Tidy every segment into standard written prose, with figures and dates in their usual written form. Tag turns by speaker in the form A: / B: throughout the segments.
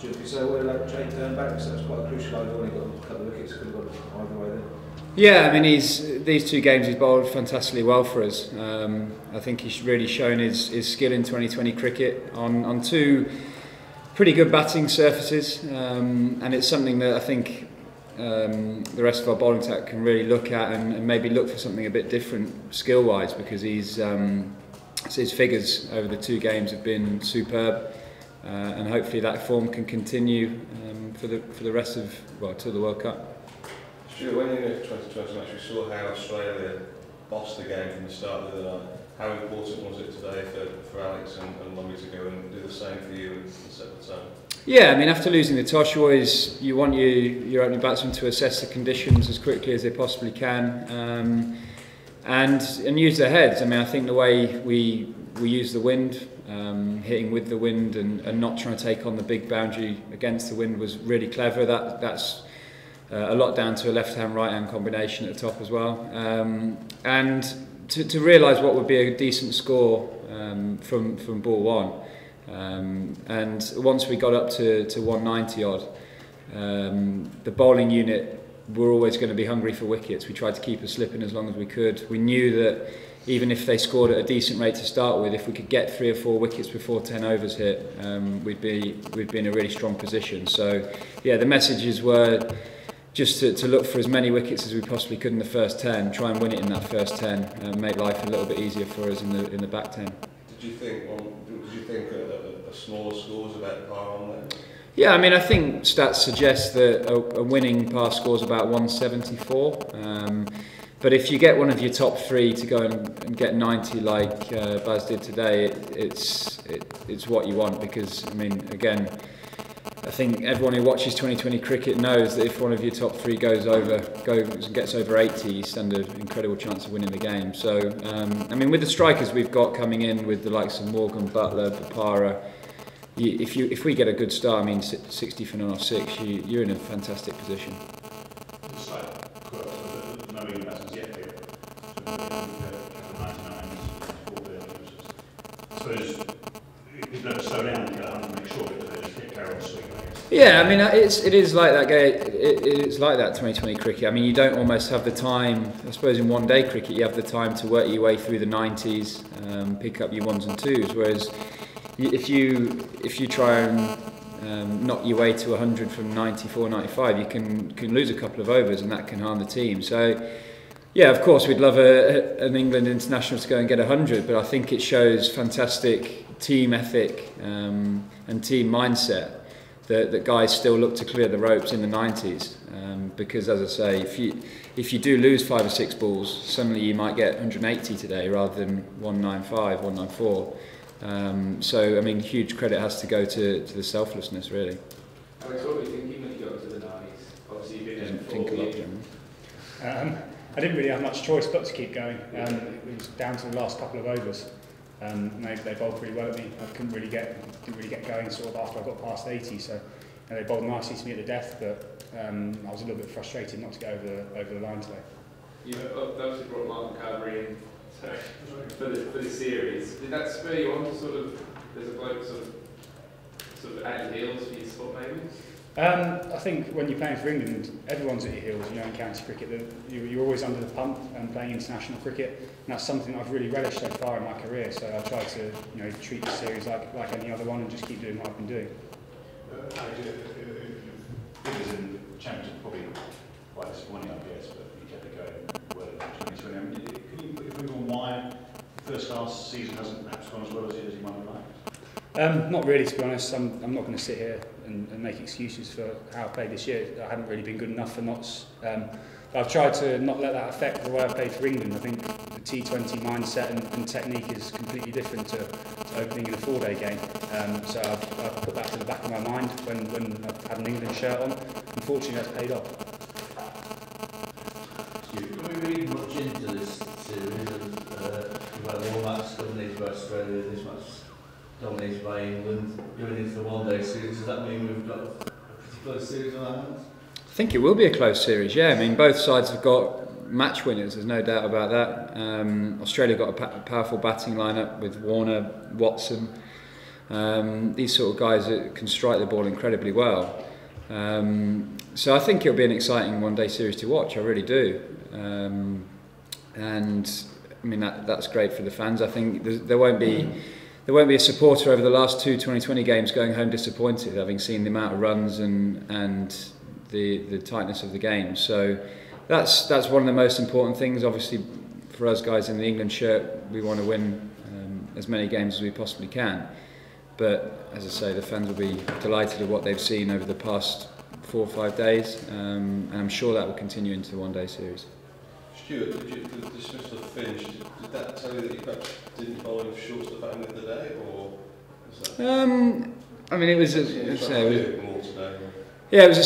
A: Stuart, you say well, like Jake turned back, so that's quite a crucial over. He got a couple of wickets, could have got either way there.
B: Yeah, I mean, these 2 games he's bowled fantastically well for us. I think he's really shown his skill in 2020 cricket on 2 pretty good batting surfaces, and it's something that I think the rest of our bowling attack can really look at and maybe look for something a bit different skill-wise, because his figures over the 2 games have been superb, and hopefully that form can continue for the rest of, well, till the World Cup.
C: Stuart, when you were in the 2020 match, we saw how Australia bossed the game from the start of the night. How important was it today for Alex and Lumby to go and do the same for you and set the tone? Yeah,
B: I mean, after losing the toss, you want your opening batsmen to assess the conditions as quickly as they possibly can, and use their heads. I mean, I think the way we use the wind, hitting with the wind and not trying to take on the big boundary against the wind was really clever. That's a lot down to a left-hand, right-hand combination at the top as well, and to realise what would be a decent score from ball 1, and once we got up to 190 odd, the bowling unit were always going to be hungry for wickets. We tried to keep us slipping as long as we could. We knew that even if they scored at a decent rate to start with, if we could get 3 or 4 wickets before 10 overs hit, we'd be in a really strong position. So yeah, the messages were just to look for as many wickets as we possibly could in the first 10, try and win it in that first 10, and make life a little bit easier for us in the back 10.
C: Did you think a smaller score was about par on there?
B: Yeah, I mean, I think stats suggest that a winning par score is about 174. But if you get one of your top 3 to go and get 90 like Baz did today, it's what you want, because, I mean, again, I think everyone who watches 2020 cricket knows that if one of your top 3 goes and gets over 80, you stand an incredible chance of winning the game. So, I mean, with the strikers we've got coming in, with the likes of Morgan, Butler, Bopara, if we get a good start, I mean, 60 for 9 off 6, you're in a fantastic position.
D: It's like, no winning batsman's yet here. I suppose you've got to slow down and make sure that they just hit Carroll's swing.
B: Yeah, I mean, it is like that. It's like that 2020 cricket. I mean, you don't almost have the time. I suppose in one-day cricket, you have the time to work your way through the 90s, pick up your 1s and 2s. Whereas if you try and knock your way to 100 from 94, 95, you can lose a couple of overs, and that can harm the team. So, yeah, of course, we'd love an England international to go and get 100, but I think it shows fantastic team ethic and team mindset that guys still look to clear the ropes in the 90s, because, as I say, if you do lose 5 or 6 balls, suddenly you might get 180 today rather than 195, 194. So, I mean, huge credit has to go to the selflessness, really.
E: Alex, what were you thinking when you got to the 90s? Obviously, you've been
B: Think a lot,
F: Generally. I didn't really have much choice but to keep going. It was down to the last couple of overs. They bowled pretty well at me. I didn't really get going sort of after I got past 80. So they bowled nicely to me at the death, but I was a little bit frustrated not to get over the line today.
E: You've obviously brought Martin Carberry in for the series. Did that spur you on to sort of, there's a bloke sort of at your heels for your spot maybe?
F: I think when you're playing for England, everyone's at your heels. You know, in county cricket, you're always under the pump and playing international cricket, and that's something I've really relished so far in my career. So I try to, treat the series like any other one and just keep doing what I've been doing.
D: Figures in the Championship probably quite disappointing, I guess, but you kept it going well in 2020. Can you put your finger on why the first class season hasn't perhaps gone as well as you might have liked?
F: Not really, to be honest. I'm not going to sit here and make excuses for how I played this year. I haven't really been good enough for Notts. I've tried to not let that affect the way I played for England. I think the T20 mindset and technique is completely different to opening in a 4-day game. So I've put that to the back of my mind when I've had an England shirt on. Unfortunately, that's paid off.
G: Can we read much into this series about the All Blacks dominated by Australia, this much dominated by England, going into the one-day series? Does that mean we've got a pretty close series on our hands?
B: I think it will be a close series, yeah. I mean, both sides have got match winners, there's no doubt about that. Australia got a powerful batting lineup with Warner, Watson, These sort of guys that can strike the ball incredibly well. So I think it'll be an exciting one-day series to watch. I really do. And I mean that's great for the fans. I think there won't be a supporter over the last two 2020 games going home disappointed, having seen the amount of runs and the tightness of the game. So that's one of the most important things. Obviously, for us guys in the England shirt, we want to win as many games as we possibly can. But as I say, the fans will be delighted with what they've seen over the past 4 or 5 days, and I'm sure that will continue into the one-day series.
C: Stuart, the dismissal finish, did that tell you that you perhaps didn't bowl enough short stuff at the end of the day, or was that?
B: I mean, it was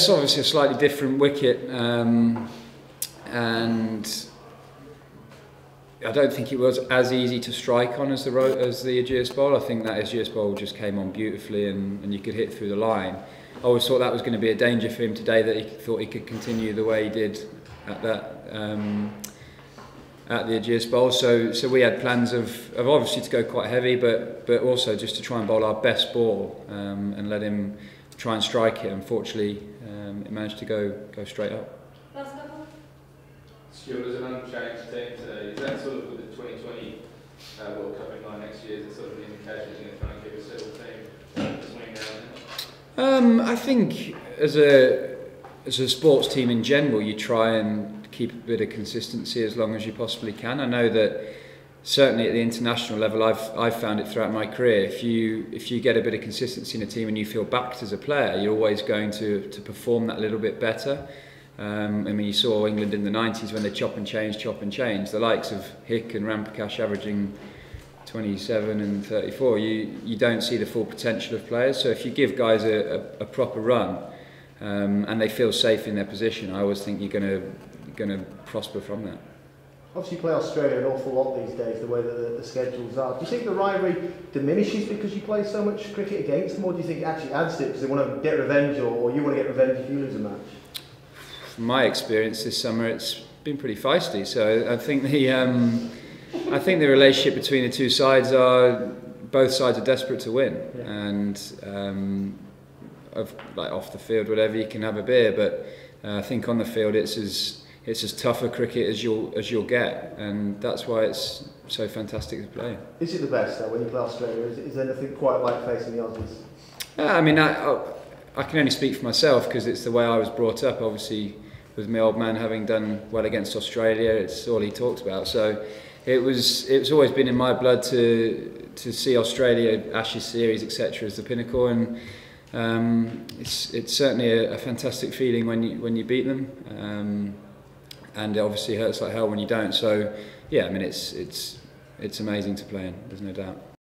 B: obviously a slightly different wicket, and I don't think it was as easy to strike on as the Aegis Bowl. I think that Aegis Bowl just came on beautifully, and you could hit through the line. I always thought that was going to be a danger for him today, that he thought he could continue the way he did at the Aegis Bowl. So we had plans of obviously to go quite heavy, but also just to try and bowl our best ball and let him try and strike it. Unfortunately, it managed to go straight up.
E: Stuart, as an unchanged team today, is that sort of with the 2020 World Cup in line next year, is it sort of an indication that you're going to try and keep a settled team between now and then?
B: I think as a sports team in general, you try and keep a bit of consistency as long as you possibly can. I know that certainly at the international level, I've found it throughout my career. If you get a bit of consistency in a team and you feel backed as a player, you're always going to perform that a little bit better. I mean, you saw England in the 90s when they chop and change. The likes of Hick and Rampakash averaging 27 and 34. You don't see the full potential of players. So if you give guys a proper run and they feel safe in their position, I always think you're going to prosper from that.
H: Obviously, you play Australia an awful lot these days, the way that the schedules are. Do you think the rivalry diminishes because you play so much cricket against them, or do you think it actually adds to it because they want to get revenge, or you want to get revenge if you lose a match?
B: From my experience this summer, it's been pretty feisty. So I think the relationship between the two sides both sides are desperate to win, and like off the field, whatever, you can have a beer, but I think on the field it's as tough a cricket as you'll get, and that's why it's so fantastic to play.
H: Is it the best though when you play Australia? Is there anything quite like facing the Aussies?
B: I mean, I can only speak for myself because it's the way I was brought up. Obviously, with my old man having done well against Australia, it's all he talks about. So it's always been in my blood to see Australia, Ashes series, etc. as the pinnacle, and it's certainly a fantastic feeling when you beat them, and it obviously hurts like hell when you don't. So yeah, I mean it's amazing to play in. There's no doubt.